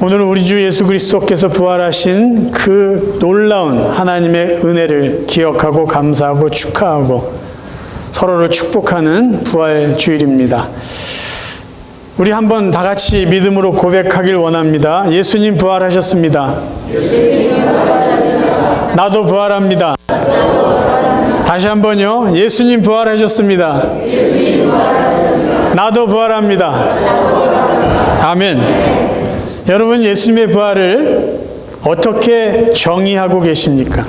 오늘은 우리 주 예수 그리스도께서 부활하신 그 놀라운 하나님의 은혜를 기억하고 감사하고 축하하고 서로를 축복하는 부활 주일입니다. 우리 한번 다 같이 믿음으로 고백하길 원합니다. 예수님 부활하셨습니다. 나도 부활합니다. 다시 한번요. 예수님 부활하셨습니다. 나도 부활합니다. 아멘. 여러분, 예수님의 부활을 어떻게 정의하고 계십니까?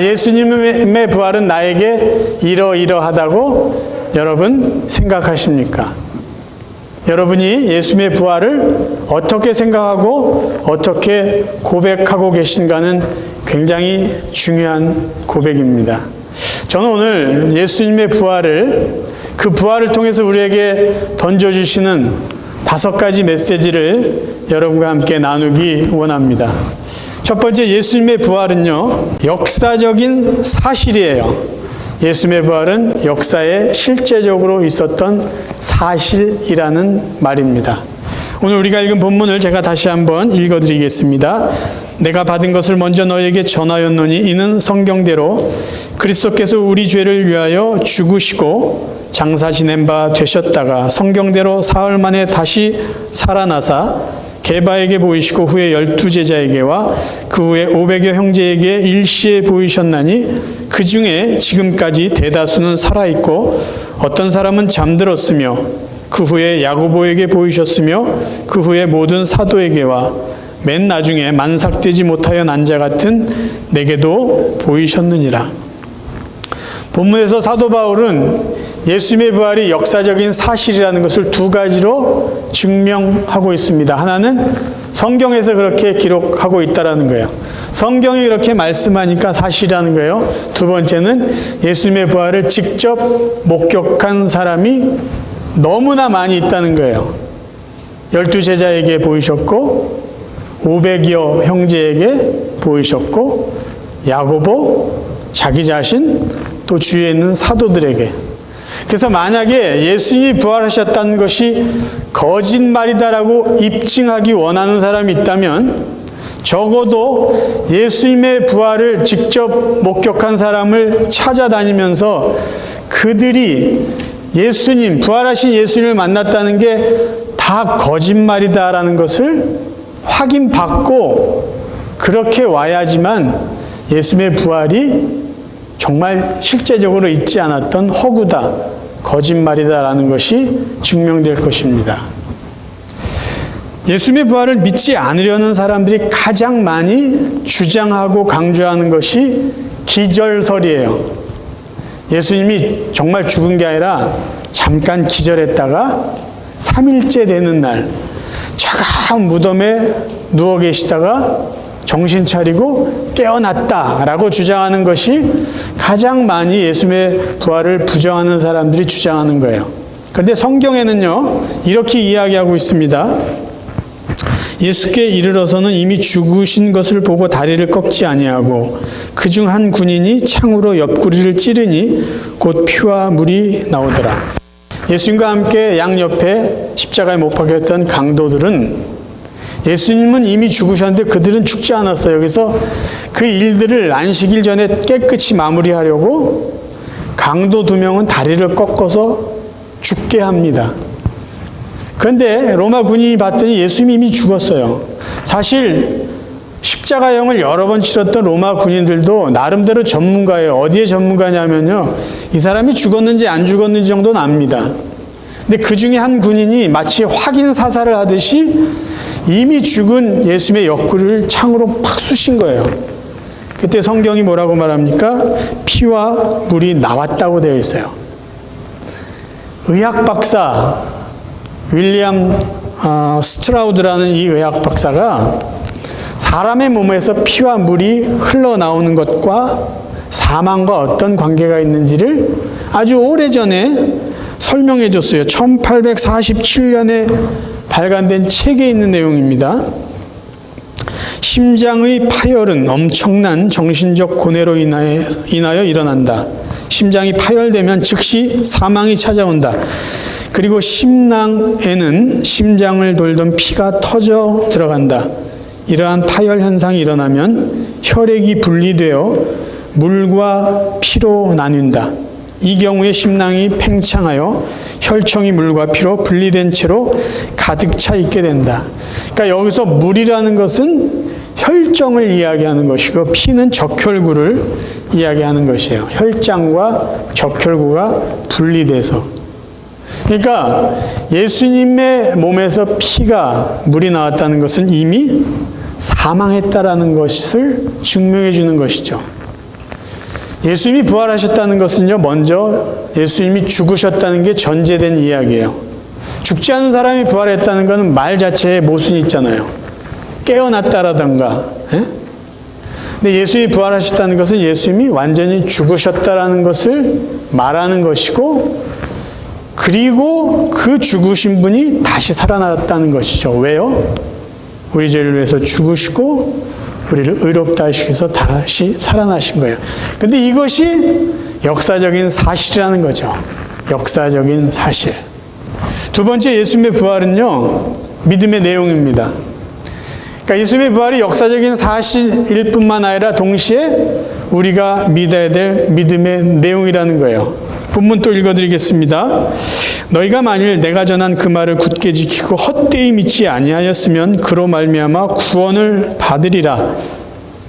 예수님의 부활은 나에게 이러이러하다고 여러분 생각하십니까? 여러분이 예수님의 부활을 어떻게 생각하고 어떻게 고백하고 계신가는 굉장히 중요한 고백입니다. 저는 오늘 예수님의 부활을, 그 부활을 통해서 우리에게 던져주시는 5가지 메시지를 여러분과 함께 나누기 원합니다. 첫 번째, 예수님의 부활은요, 역사적인 사실이에요. 예수님의 부활은 역사에 실제적으로 있었던 사실이라는 말입니다. 오늘 우리가 읽은 본문을 제가 다시 한번 읽어드리겠습니다. 내가 받은 것을 먼저 너에게 전하였노니 이는 성경대로 그리스도께서 우리 죄를 위하여 죽으시고 장사 지낸 바 되셨다가 성경대로 사흘 만에 다시 살아나사 게바에게 보이시고 후에 12제자에게와 그 후에 500여 형제에게 일시에 보이셨나니 그 중에 지금까지 대다수는 살아있고 어떤 사람은 잠들었으며 그 후에 야고보에게 보이셨으며 그 후에 모든 사도에게와 맨 나중에 만삭되지 못하여 난 자 같은 내게도 보이셨느니라. 본문에서 사도 바울은 예수님의 부활이 역사적인 사실이라는 것을 2가지로 증명하고 있습니다. 하나는 성경에서 그렇게 기록하고 있다는 거예요. 성경이 그렇게 말씀하니까 사실이라는 거예요. 2번째는 예수님의 부활을 직접 목격한 사람이 너무나 많이 있다는 거예요. 12제자에게 보이셨고 500여 형제에게 보이셨고 야고보, 자기 자신, 또 주위에 있는 사도들에게. 그래서 만약에 예수님이 부활하셨다는 것이 거짓말이다라고 입증하기 원하는 사람이 있다면 적어도 예수님의 부활을 직접 목격한 사람을 찾아다니면서 그들이 예수님, 부활하신 예수님을 만났다는 게 다 거짓말이다라는 것을 확인받고 그렇게 와야지만 예수님의 부활이 정말 실제적으로 있지 않았던 허구다, 거짓말이다라는 것이 증명될 것입니다. 예수님의 부활을 믿지 않으려는 사람들이 가장 많이 주장하고 강조하는 것이 기절설이에요. 예수님이 정말 죽은 게 아니라 잠깐 기절했다가 3일째 되는 날 차가운 무덤에 누워 계시다가 정신 차리고 깨어났다라고 주장하는 것이 가장 많이 예수님의 부활을 부정하는 사람들이 주장하는 거예요. 그런데 성경에는요, 이렇게 이야기하고 있습니다. 예수께 이르러서는 이미 죽으신 것을 보고 다리를 꺾지 아니하고 그중 한 군인이 창으로 옆구리를 찌르니 곧 피와 물이 나오더라. 예수님과 함께 양옆에 십자가에 못 박혔던 강도들은 예수님은 이미 죽으셨는데 그들은 죽지 않았어요. 그래서 그 일들을 안식일 전에 깨끗이 마무리하려고 강도 2명은 다리를 꺾어서 죽게 합니다. 그런데 로마 군인이 봤더니 예수님이 이미 죽었어요. 사실 십자가형을 여러 번 치렀던 로마 군인들도 나름대로 전문가예요. 어디에 전문가냐면요, 이 사람이 죽었는지 안 죽었는지 정도는 압니다. 근데 그 중에 한 군인이 마치 확인 사살을 하듯이 이미 죽은 예수님의 옆구리를 창으로 팍 쑤신 거예요. 그때 성경이 뭐라고 말합니까? 피와 물이 나왔다고 되어 있어요. 의학 박사 윌리엄 스트라우드라는 이 의학 박사가 사람의 몸에서 피와 물이 흘러나오는 것과 사망과 어떤 관계가 있는지를 아주 오래전에 설명해 줬어요. 1847년에 발간된 책에 있는 내용입니다. 심장의 파열은 엄청난 정신적 고뇌로 인하여 일어난다. 심장이 파열되면 즉시 사망이 찾아온다. 그리고 심낭에는 심장을 돌던 피가 터져 들어간다. 이러한 파열 현상이 일어나면 혈액이 분리되어 물과 피로 나뉜다. 이 경우에 심낭이 팽창하여 혈청이 물과 피로 분리된 채로 가득 차 있게 된다. 그러니까 여기서 물이라는 것은 혈정을 이야기하는 것이고 피는 적혈구를 이야기하는 것이에요. 혈장과 적혈구가 분리돼서. 그러니까 예수님의 몸에서 피가 물이 나왔다는 것은 이미 사망했다라는 것을 증명해 주는 것이죠. 예수님이 부활하셨다는 것은요, 먼저 예수님이 죽으셨다는 게 전제된 이야기예요. 죽지 않은 사람이 부활했다는 것은 말 자체에 모순이 있잖아요. 깨어났다라던가. 예? 근데 예수님이 부활하셨다는 것은 예수님이 완전히 죽으셨다라는 것을 말하는 것이고, 그리고 그 죽으신 분이 다시 살아났다는 것이죠. 왜요? 우리 죄를 위해서 죽으시고 우리를 의롭다 하시기 위해서 다시 살아나신 거예요. 근데 이것이 역사적인 사실이라는 거죠. 역사적인 사실. 두 번째, 예수님의 부활은요, 믿음의 내용입니다. 그러니까 예수님의 부활이 역사적인 사실일 뿐만 아니라 동시에 우리가 믿어야 될 믿음의 내용이라는 거예요. 본문 또 읽어드리겠습니다. 너희가 만일 내가 전한 그 말을 굳게 지키고 헛되이 믿지 아니하였으면 그로 말미암아 구원을 받으리라.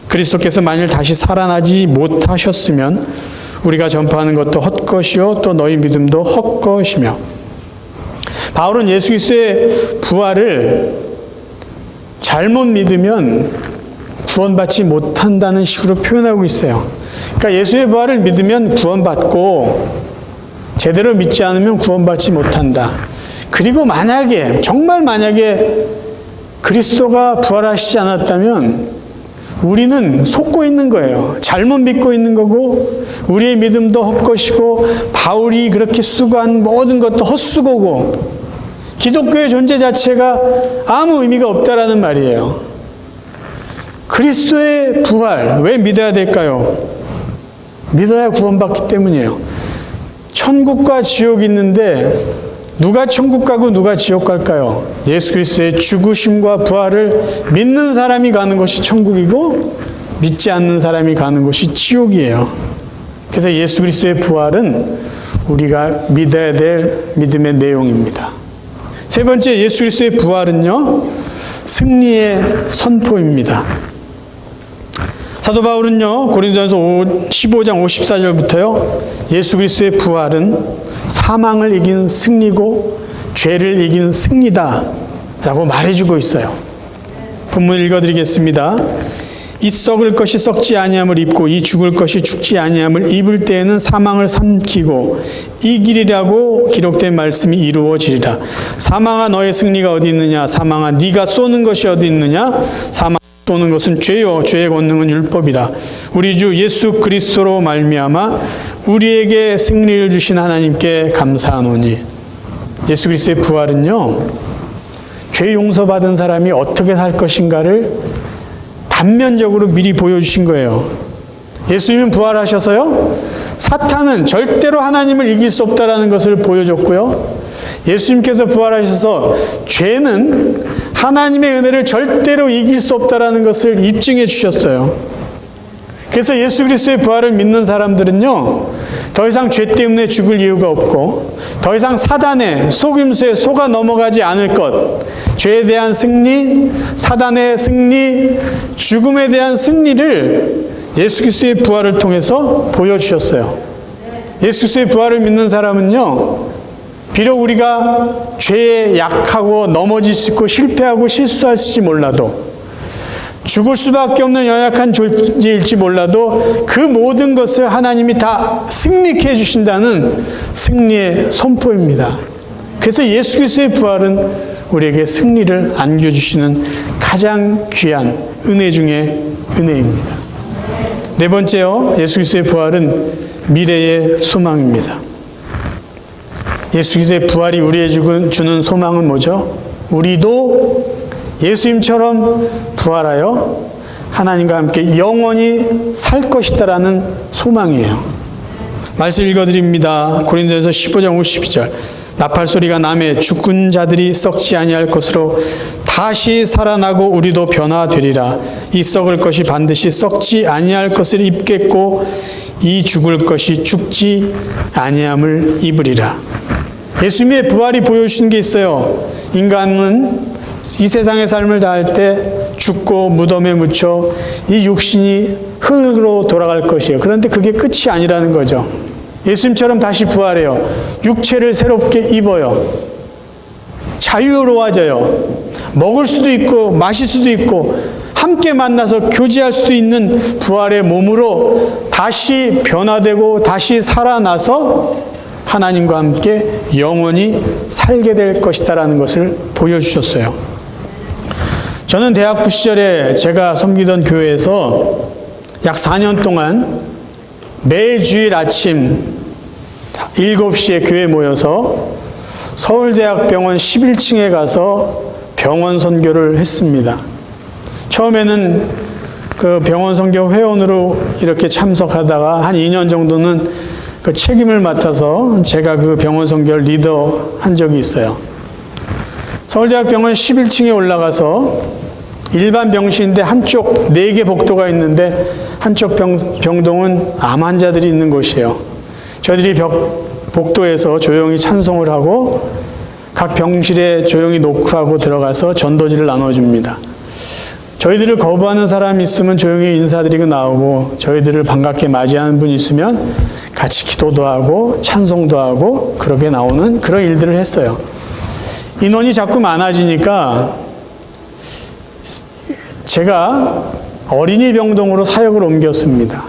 그리스도께서 만일 다시 살아나지 못하셨으면 우리가 전파하는 것도 헛것이요 또 너희 믿음도 헛것이며. 바울은 예수 그리스도의 부활을 잘못 믿으면 구원받지 못한다는 식으로 표현하고 있어요. 그러니까 예수의 부활을 믿으면 구원받고 제대로 믿지 않으면 구원받지 못한다. 그리고 만약에, 정말 만약에 그리스도가 부활하시지 않았다면 우리는 속고 있는 거예요. 잘못 믿고 있는 거고 우리의 믿음도 헛것이고 바울이 그렇게 수고한 모든 것도 헛수고고 기독교의 존재 자체가 아무 의미가 없다라는 말이에요. 그리스도의 부활, 왜 믿어야 될까요? 믿어야 구원받기 때문이에요. 천국과 지옥이 있는데 누가 천국 가고 누가 지옥 갈까요? 예수 그리스도의 죽으심과 부활을 믿는 사람이 가는 것이 천국이고 믿지 않는 사람이 가는 것이 지옥이에요. 그래서 예수 그리스도의 부활은 우리가 믿어야 될 믿음의 내용입니다. 세 번째, 예수 그리스도의 부활은요, 승리의 선포입니다. 사도 바울은요, 고린도전서 15장 54절부터요, 예수 그리스도의 부활은 사망을 이긴 승리고 죄를 이긴 승리다 라고 말해주고 있어요. 본문 읽어드리겠습니다. 이 썩을 것이 썩지 아니함을 입고 이 죽을 것이 죽지 아니함을 입을 때에는 사망을 삼키고 이기리라고 기록된 말씀이 이루어지리라. 사망아 너의 승리가 어디 있느냐? 사망아 네가 쏘는 것이 어디 있느냐? 사망 쏘는 것은 죄요 죄의 권능은 율법이라. 우리 주 예수 그리스도로 말미암아 우리에게 승리를 주신 하나님께 감사하노니. 예수 그리스도의 부활은요, 죄 용서받은 사람이 어떻게 살 것인가를 단면적으로 미리 보여주신 거예요. 예수님은 부활하셔서요, 사탄은 절대로 하나님을 이길 수 없다라는 것을 보여줬고요, 예수님께서 부활하셔서 죄는 하나님의 은혜를 절대로 이길 수 없다라는 것을 입증해 주셨어요. 그래서 예수 그리스도의 부활을 믿는 사람들은요, 더 이상 죄 때문에 죽을 이유가 없고 더 이상 사단의 속임수에 속아 넘어가지 않을 것, 죄에 대한 승리, 사단의 승리, 죽음에 대한 승리를 예수 그리스도의 부활을 통해서 보여주셨어요. 예수 그리스도의 부활을 믿는 사람은요, 비록 우리가 죄에 약하고 넘어질 수 있고 실패하고 실수할지 몰라도, 죽을 수밖에 없는 연약한 존재일지 몰라도 그 모든 것을 하나님이 다 승리케 해주신다는 승리의 선포입니다. 그래서 예수 그리스도의 부활은 우리에게 승리를 안겨주시는 가장 귀한 은혜 중에 은혜입니다. 네 번째요, 예수 그리스도의 부활은 미래의 소망입니다. 예수 그리스도의 부활이 우리에게 주는 소망은 뭐죠? 우리도 예수님처럼 부활하여 하나님과 함께 영원히 살 것이다라는 소망이에요. 말씀 읽어드립니다. 고린도전서 15장 52절. 나팔 소리가 나매 죽은 자들이 썩지 아니할 것으로 다시 살아나고 우리도 변화되리라. 이 썩을 것이 반드시 썩지 아니할 것을 입겠고 이 죽을 것이 죽지 아니함을 입으리라. 예수님의 부활이 보여주신 게 있어요. 인간은 이 세상의 삶을 다할 때 죽고 무덤에 묻혀 이 육신이 흙으로 돌아갈 것이에요. 그런데 그게 끝이 아니라는 거죠. 예수님처럼 다시 부활해요. 육체를 새롭게 입어요. 자유로워져요. 먹을 수도 있고 마실 수도 있고 함께 만나서 교제할 수도 있는 부활의 몸으로 다시 변화되고 다시 살아나서 하나님과 함께 영원히 살게 될 것이다라는 것을 보여주셨어요. 저는 대학부 시절에 제가 섬기던 교회에서 약 4년 동안 매주일 아침 7시에 교회에 모여서 서울대학병원 11층에 가서 병원 선교를 했습니다. 처음에는 그 병원 선교 회원으로 이렇게 참석하다가 한 2년 정도는 그 책임을 맡아서 제가 그 병원 선교를 리더 한 적이 있어요. 서울대학병원 11층에 올라가서 일반 병실인데 한쪽 4개 복도가 있는데 한쪽 병동은 암 환자들이 있는 곳이에요. 저희들이 복도에서 조용히 찬송을 하고 각 병실에 조용히 노크하고 들어가서 전도지를 나눠줍니다. 저희들을 거부하는 사람이 있으면 조용히 인사드리고 나오고 저희들을 반갑게 맞이하는 분이 있으면 같이 기도도 하고 찬송도 하고 그렇게 나오는 그런 일들을 했어요. 인원이 자꾸 많아지니까 제가 어린이 병동으로 사역을 옮겼습니다.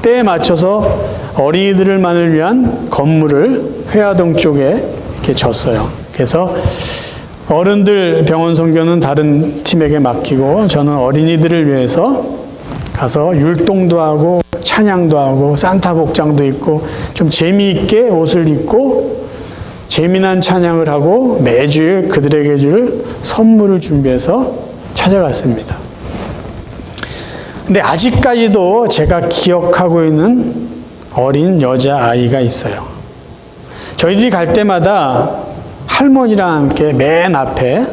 때에 맞춰서 어린이들만을 위한 건물을 회화동 쪽에 이렇게 줬어요. 그래서 어른들 병원 선교는 다른 팀에게 맡기고 저는 어린이들을 위해서 가서 율동도 하고 찬양도 하고 산타 복장도 입고 좀 재미있게 옷을 입고 재미난 찬양을 하고 매주일 그들에게 줄 선물을 준비해서 찾아갔습니다. 근데 아직까지도 제가 기억하고 있는 어린 여자아이가 있어요. 저희들이 갈 때마다 할머니랑 함께 맨 앞에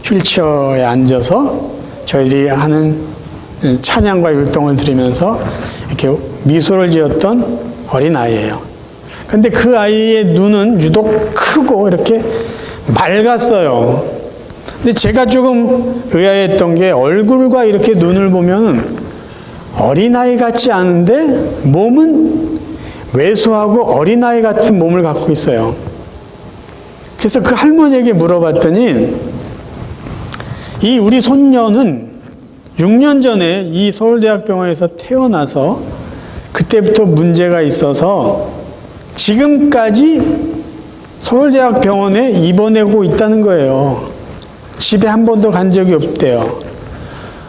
휠체어에 앉아서 저희들이 하는 찬양과 율동을 들으면서 이렇게 미소를 지었던 어린아이예요. 근데 그 아이의 눈은 유독 크고 이렇게 맑았어요. 근데 제가 조금 의아했던 게 얼굴과 이렇게 눈을 보면 어린아이 같지 않은데 몸은 왜소하고 어린아이 같은 몸을 갖고 있어요. 그래서 그 할머니에게 물어봤더니 이 우리 손녀는 6년 전에 이 서울대학병원에서 태어나서 그때부터 문제가 있어서 지금까지 서울대학병원에 입원하고 있다는 거예요. 집에 한 번도 간 적이 없대요.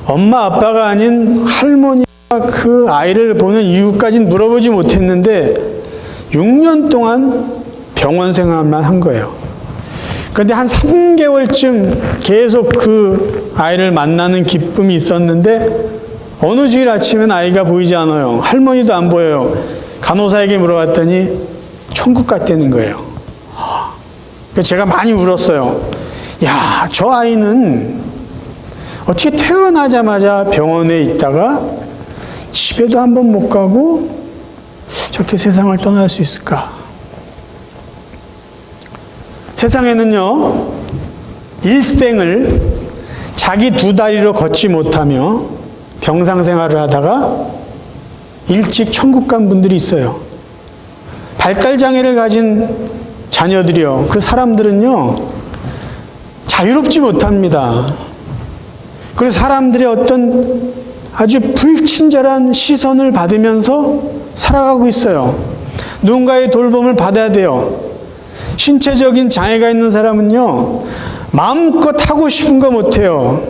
엄마 아빠가 아닌 할머니가 그 아이를 보는 이유까지는 물어보지 못했는데 6년 동안 병원 생활만 한 거예요. 그런데 한 3개월쯤 계속 그 아이를 만나는 기쁨이 있었는데 어느 주일 아침엔 아이가 보이지 않아요. 할머니도 안 보여요. 간호사에게 물어봤더니 천국 갔다는 거예요. 그래서 제가 많이 울었어요. 야, 저 아이는 어떻게 태어나자마자 병원에 있다가 집에도 한 번 못 가고 저렇게 세상을 떠날 수 있을까? 세상에는요, 일생을 자기 2다리로 걷지 못하며 병상생활을 하다가 일찍 천국 간 분들이 있어요. 발달장애를 가진 자녀들이요. 그 사람들은요, 자유롭지 못합니다. 그래서 사람들의 어떤 아주 불친절한 시선을 받으면서 살아가고 있어요. 누군가의 돌봄을 받아야 돼요. 신체적인 장애가 있는 사람은요, 마음껏 하고 싶은 거 못해요.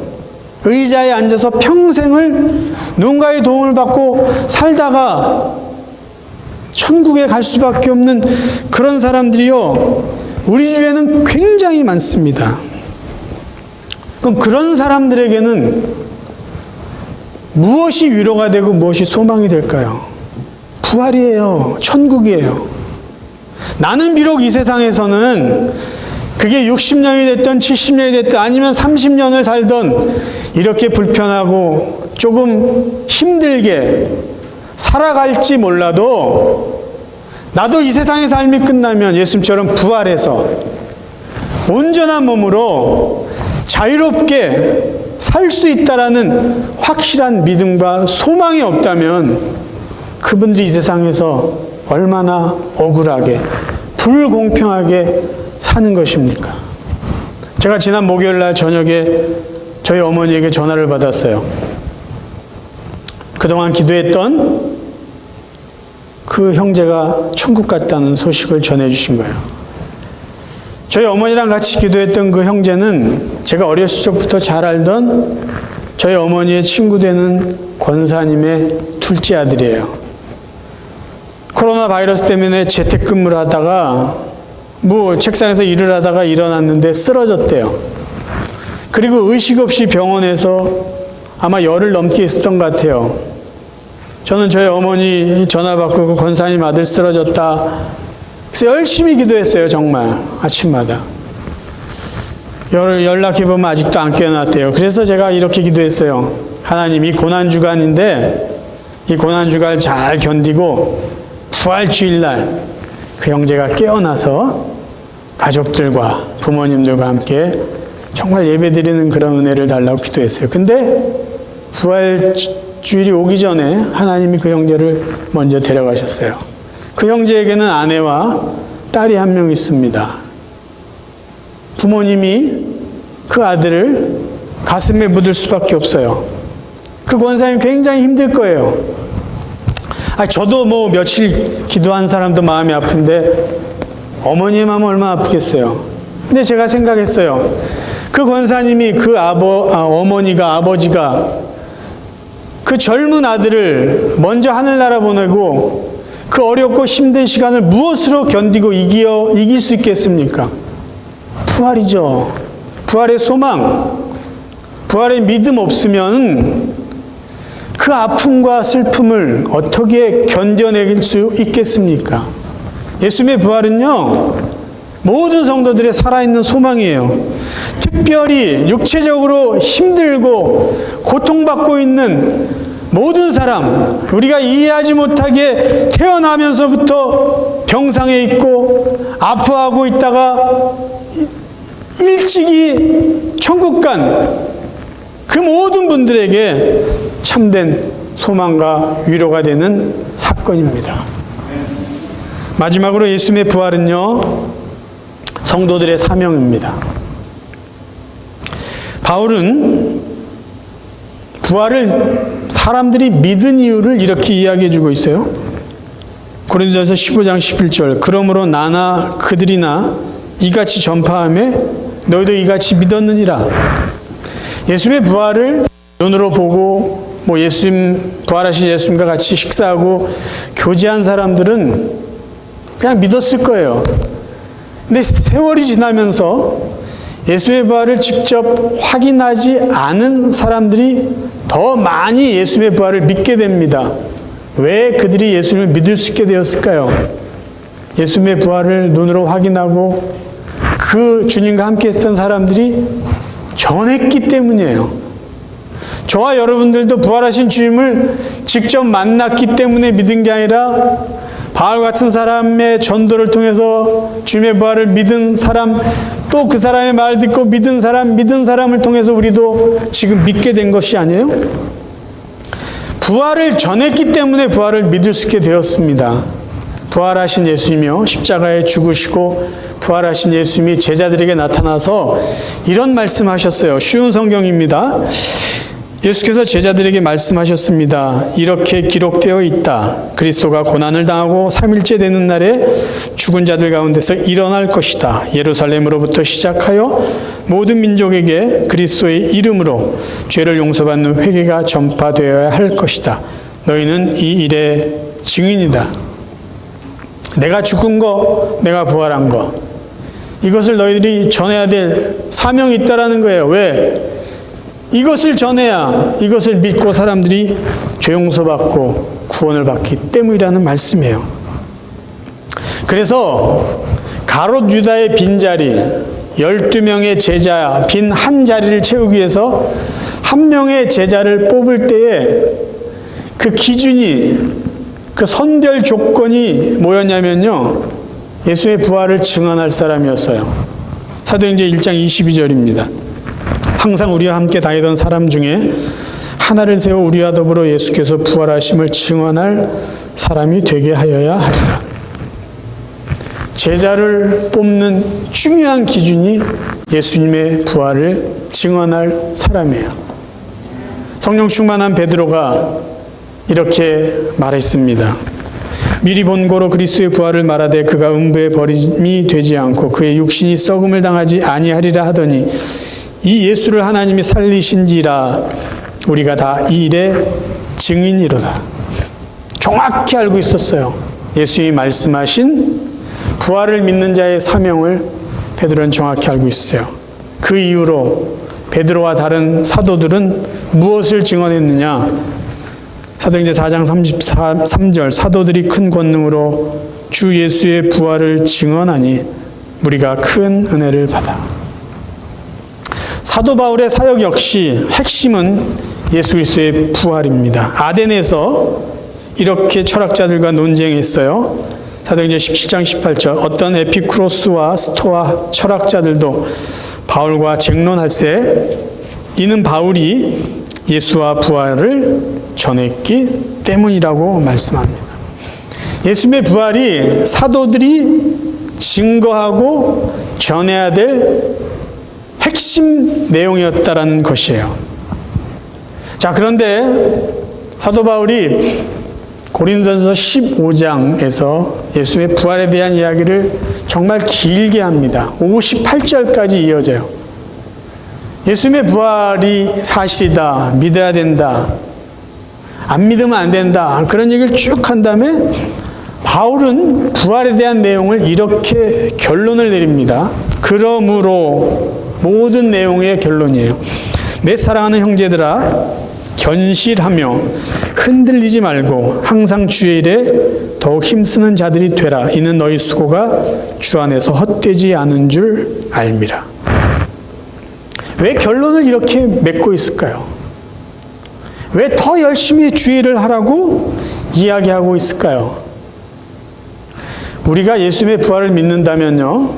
의자에 앉아서 평생을 누군가의 도움을 받고 살다가 천국에 갈 수밖에 없는 그런 사람들이요, 우리 주위에는 굉장히 많습니다. 그럼 그런 사람들에게는 무엇이 위로가 되고 무엇이 소망이 될까요? 부활이에요. 천국이에요. 나는 비록 이 세상에서는 그게 60년이 됐든 70년이 됐든 아니면 30년을 살던 이렇게 불편하고 조금 힘들게 살아갈지 몰라도 나도 이 세상의 삶이 끝나면 예수님처럼 부활해서 온전한 몸으로 자유롭게 살 수 있다라는 확실한 믿음과 소망이 없다면 그분들이 이 세상에서 얼마나 억울하게 불공평하게 사는 것입니까? 제가 지난 목요일 날 저녁에 저희 어머니에게 전화를 받았어요. 그동안 기도했던 그 형제가 천국 갔다는 소식을 전해주신 거예요. 저희 어머니랑 같이 기도했던 그 형제는 제가 어렸을 적부터 잘 알던 저희 어머니의 친구 되는 권사님의 둘째 아들이에요. 코로나 바이러스 때문에 재택근무를 하다가 책상에서 일을 하다가 일어났는데 쓰러졌대요. 그리고 의식 없이 병원에서 아마 열흘 넘게 있었던 것 같아요. 저는 저희 어머니 전화 받고 그 권사님 아들 쓰러졌다. 그래서 열심히 기도했어요. 정말 아침마다. 연락해보면 아직도 안 깨어났대요. 그래서 제가 이렇게 기도했어요. 하나님, 이 고난주간인데 이 고난주간을 잘 견디고 부활주일날 그 형제가 깨어나서 가족들과 부모님들과 함께 정말 예배드리는 그런 은혜를 달라고 기도했어요. 근데 부활주일이 오기 전에 하나님이 그 형제를 먼저 데려가셨어요. 그 형제에게는 아내와 딸이 한 명 있습니다. 부모님이 그 아들을 가슴에 묻을 수밖에 없어요. 그 권사님 굉장히 힘들 거예요. 저도 며칠 기도한 사람도 마음이 아픈데 어머니의 마음은 얼마나 아프겠어요. 근데 제가 생각했어요. 그 권사님이 어머니가 아버지가 그 젊은 아들을 먼저 하늘나라 보내고 그 어렵고 힘든 시간을 무엇으로 견디고 이길 수 있겠습니까? 부활이죠. 부활의 소망, 부활의 믿음 없으면 그 아픔과 슬픔을 어떻게 견뎌낼 수 있겠습니까? 예수님의 부활은요, 모든 성도들의 살아있는 소망이에요. 특별히 육체적으로 힘들고 고통받고 있는 모든 사람, 우리가 이해하지 못하게 태어나면서부터 병상에 있고 아파하고 있다가 일찍이 천국 간 그 모든 분들에게 참된 소망과 위로가 되는 사건입니다. 마지막으로 예수님의 부활은요, 성도들의 사명입니다. 바울은 부활을 사람들이 믿은 이유를 이렇게 이야기해 주고 있어요. 고린도전서 15장 11절. 그러므로 나나 그들이나 이같이 전파하며 너희도 이같이 믿었느니라. 예수님의 부활을 눈으로 보고 부활하신 예수님과 같이 식사하고 교제한 사람들은 그냥 믿었을 거예요. 근데 세월이 지나면서 예수의 부활을 직접 확인하지 않은 사람들이 더 많이 예수의 부활을 믿게 됩니다. 왜 그들이 예수님을 믿을 수 있게 되었을까요? 예수님의 부활을 눈으로 확인하고 그 주님과 함께 했던 사람들이 전했기 때문이에요. 저와 여러분들도 부활하신 주님을 직접 만났기 때문에 믿은 게 아니라 바울 같은 사람의 전도를 통해서 주님의 부활을 믿은 사람, 또 그 사람의 말을 듣고 믿은 사람을 통해서 우리도 지금 믿게 된 것이 아니에요? 부활을 전했기 때문에 부활을 믿을 수 있게 되었습니다. 부활하신 예수님이요, 십자가에 죽으시고 부활하신 예수님이 제자들에게 나타나서 이런 말씀하셨어요. 쉬운 성경입니다. 예수께서 제자들에게 말씀하셨습니다. 이렇게 기록되어 있다. 그리스도가 고난을 당하고 3일째 되는 날에 죽은 자들 가운데서 일어날 것이다. 예루살렘으로부터 시작하여 모든 민족에게 그리스도의 이름으로 죄를 용서받는 회개가 전파되어야 할 것이다. 너희는 이 일의 증인이다. 내가 죽은 거, 내가 부활한 거, 이것을 너희들이 전해야 될 사명이 있다라는 거예요. 왜? 이것을 전해야, 이것을 믿고 사람들이 죄 용서받고 구원을 받기 때문이라는 말씀이에요. 그래서 가롯 유다의 빈자리, 12명의 제자 빈 한 자리를 채우기 위해서 한 명의 제자를 뽑을 때에 그 기준이, 그 선별 조건이 뭐였냐면요, 예수의 부활을 증언할 사람이었어요. 사도행전 1장 22절입니다. 항상 우리와 함께 다니던 사람 중에 하나를 세워 우리와 더불어 예수께서 부활하심을 증언할 사람이 되게 하여야 하리라. 제자를 뽑는 중요한 기준이 예수님의 부활을 증언할 사람이에요. 성령 충만한 베드로가 이렇게 말했습니다. 미리 본고로 그리스도의 부활을 말하되 그가 음부에 버림이 되지 않고 그의 육신이 썩음을 당하지 아니하리라 하더니 이 예수를 하나님이 살리신지라 우리가 다 이 일의 증인이로다. 정확히 알고 있었어요. 예수님이 말씀하신 부활을 믿는 자의 사명을 베드로는 정확히 알고 있어요. 그 이후로 베드로와 다른 사도들은 무엇을 증언했느냐? 사도행전 4장 33절 사도들이 큰 권능으로 주 예수의 부활을 증언하니 우리가 큰 은혜를 받아. 사도 바울의 사역 역시 핵심은 예수 그리스도의 부활입니다. 아덴에서 이렇게 철학자들과 논쟁했어요. 사도행전 17장 18절 어떤 에피쿠로스와 스토아 철학자들도 바울과 쟁론할세 이는 바울이 예수와 부활을 전했기 때문이라고 말씀합니다. 예수님의 부활이 사도들이 증거하고 전해야 될 핵심 내용이었다라는 것이에요. 자, 그런데 사도 바울이 고린도전서 15장에서 예수님의 부활에 대한 이야기를 정말 길게 합니다. 58절까지 이어져요. 예수님의 부활이 사실이다, 믿어야 된다, 안 믿으면 안 된다, 그런 얘기를 쭉 한 다음에 바울은 부활에 대한 내용을 이렇게 결론을 내립니다. 그러므로 모든 내용의 결론이에요. 내 사랑하는 형제들아, 견실하며 흔들리지 말고 항상 주의 일에 더욱 힘쓰는 자들이 되라. 이는 너희 수고가 주 안에서 헛되지 않은 줄 알미라. 왜 결론을 이렇게 맺고 있을까요? 왜 더 열심히 주의 일을 하라고 이야기하고 있을까요? 우리가 예수님의 부활을 믿는다면요,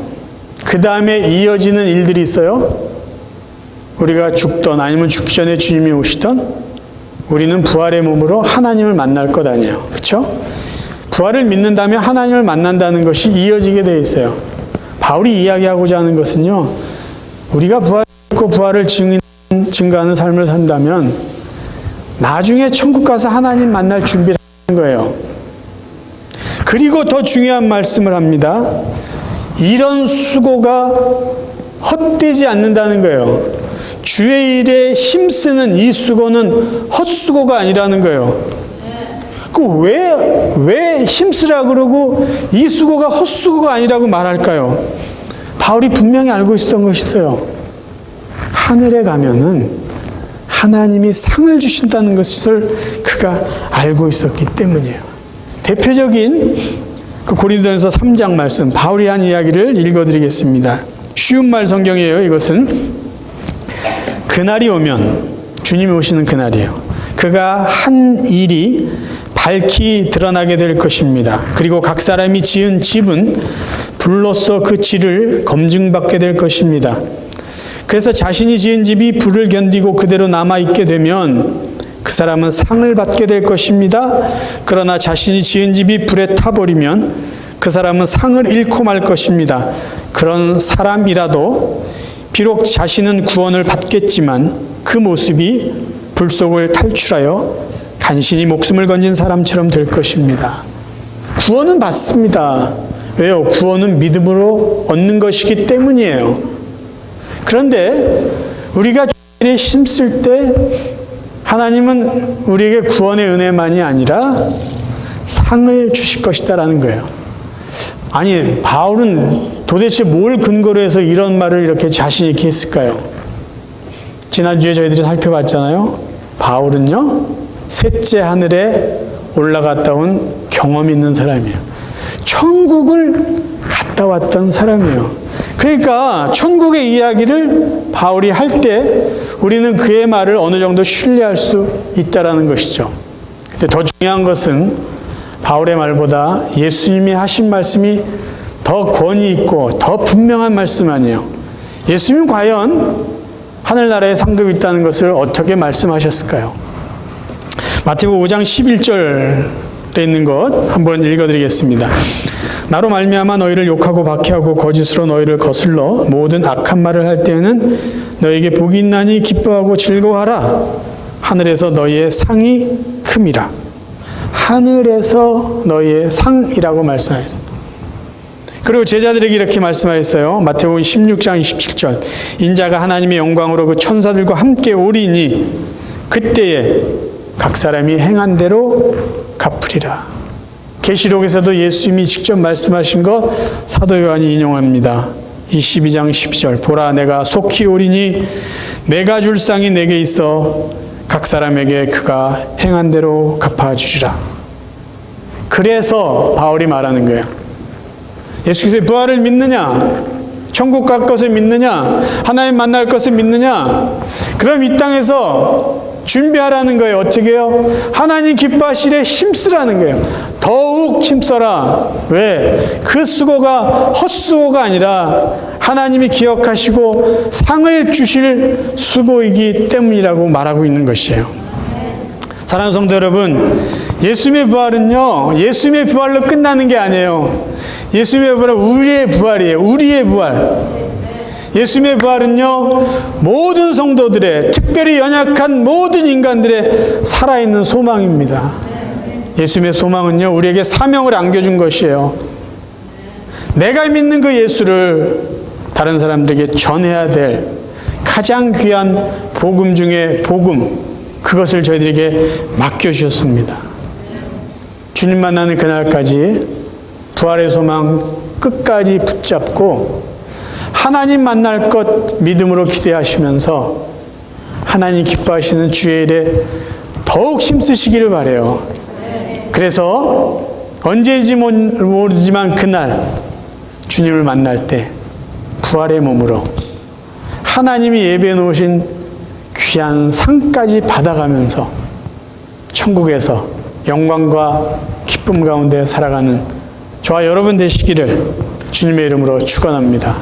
그 다음에 이어지는 일들이 있어요. 우리가 죽던 아니면 죽기 전에 주님이 오시던 우리는 부활의 몸으로 하나님을 만날 것 아니에요. 그렇죠? 부활을 믿는다면 하나님을 만난다는 것이 이어지게 되어 있어요. 바울이 이야기하고자 하는 것은요, 우리가 부활을 믿고 부활을 증거하는 삶을 산다면 나중에 천국 가서 하나님 만날 준비를 하는 거예요. 그리고 더 중요한 말씀을 합니다. 이런 수고가 헛되지 않는다는 거예요. 주의 일에 힘쓰는 이 수고는 헛수고가 아니라는 거예요. 왜 힘쓰라 그러고 이 수고가 헛수고가 아니라고 말할까요? 바울이 분명히 알고 있었던 것이 있어요. 하늘에 가면은 하나님이 상을 주신다는 것을 그가 알고 있었기 때문이에요. 대표적인 그 고린도전서 3장 말씀, 바울이 한 이야기를 읽어드리겠습니다. 쉬운 말 성경이에요. 이것은 그날이 오면, 주님이 오시는 그날이에요. 그가 한 일이 밝히 드러나게 될 것입니다. 그리고 각 사람이 지은 집은 불로써 그 질을 검증받게 될 것입니다. 그래서 자신이 지은 집이 불을 견디고 그대로 남아있게 되면 그 사람은 상을 받게 될 것입니다. 그러나 자신이 지은 집이 불에 타버리면 그 사람은 상을 잃고 말 것입니다. 그런 사람이라도 비록 자신은 구원을 받겠지만 그 모습이 불 속을 탈출하여 간신히 목숨을 건진 사람처럼 될 것입니다. 구원은 받습니다. 왜요? 구원은 믿음으로 얻는 것이기 때문이에요. 그런데 우리가 주일에 힘쓸 때 하나님은 우리에게 구원의 은혜만이 아니라 상을 주실 것이다라는 거예요. 아니, 바울은 도대체 뭘 근거로 해서 이런 말을 이렇게 자신 있게 했을까요? 지난주에 저희들이 살펴봤잖아요. 바울은요, 셋째 하늘에 올라갔다 온 경험이 있는 사람이에요. 천국을 갔다 왔던 사람이에요. 그러니까 천국의 이야기를 바울이 할 때 우리는 그의 말을 어느 정도 신뢰할 수 있다라는 것이죠. 근데 더 중요한 것은 바울의 말보다 예수님이 하신 말씀이 더 권위 있고 더 분명한 말씀 아니에요. 예수님은 과연 하늘나라에 상급이 있다는 것을 어떻게 말씀하셨을까요? 마태복음 5장 11절에 있는 것 한번 읽어드리겠습니다. 나로 말미암아 너희를 욕하고 박해하고 거짓으로 너희를 거슬러 모든 악한 말을 할 때에는 너희에게 복이 있나니 기뻐하고 즐거워하라. 하늘에서 너희의 상이 큼이라. 하늘에서 너희의 상이라고 말씀하셨습니다. 그리고 제자들에게 이렇게 말씀하셨어요. 마태복음 16장 27절. 인자가 하나님의 영광으로 그 천사들과 함께 오리니 그때에 각 사람이 행한 대로 갚으리라. 계시록에서도 예수님이 직접 말씀하신 것 사도 요한이 인용합니다. 22장 12절. 보라 내가 속히 오리니 내가 줄 상이 내게 있어 각 사람에게 그가 행한 대로 갚아주리라. 그래서 바울이 말하는 거예요. 예수 그리스도의 부활을 믿느냐? 천국 갈 것을 믿느냐? 하나님 만날 것을 믿느냐? 그럼 이 땅에서 준비하라는 거예요. 어떻게 해요? 하나님 기뻐하시래 힘쓰라는 거예요. 더욱 힘써라. 왜? 그 수고가 헛수고가 아니라 하나님이 기억하시고 상을 주실 수고이기 때문이라고 말하고 있는 것이에요. 사랑하는 성도 여러분, 예수님의 부활은요, 예수님의 부활로 끝나는 게 아니에요. 예수님의 부활은 우리의 부활이에요. 우리의 부활. 예수님의 부활은요, 모든 성도들의, 특별히 연약한 모든 인간들의 살아있는 소망입니다. 예수님의 소망은요, 우리에게 사명을 안겨준 것이에요. 내가 믿는 그 예수를 다른 사람들에게 전해야 될 가장 귀한 복음 중에 복음, 그것을 저희들에게 맡겨주셨습니다. 주님 만나는 그날까지 부활의 소망 끝까지 붙잡고 하나님 만날 것 믿음으로 기대하시면서 하나님 기뻐하시는 주의 일에 더욱 힘쓰시기를 바라요. 그래서 언제인지 모르지만 그날 주님을 만날 때 부활의 몸으로 하나님이 예배해 놓으신 귀한 상까지 받아가면서 천국에서 영광과 기쁨 가운데 살아가는 저와 여러분 되시기를 주님의 이름으로 축원합니다.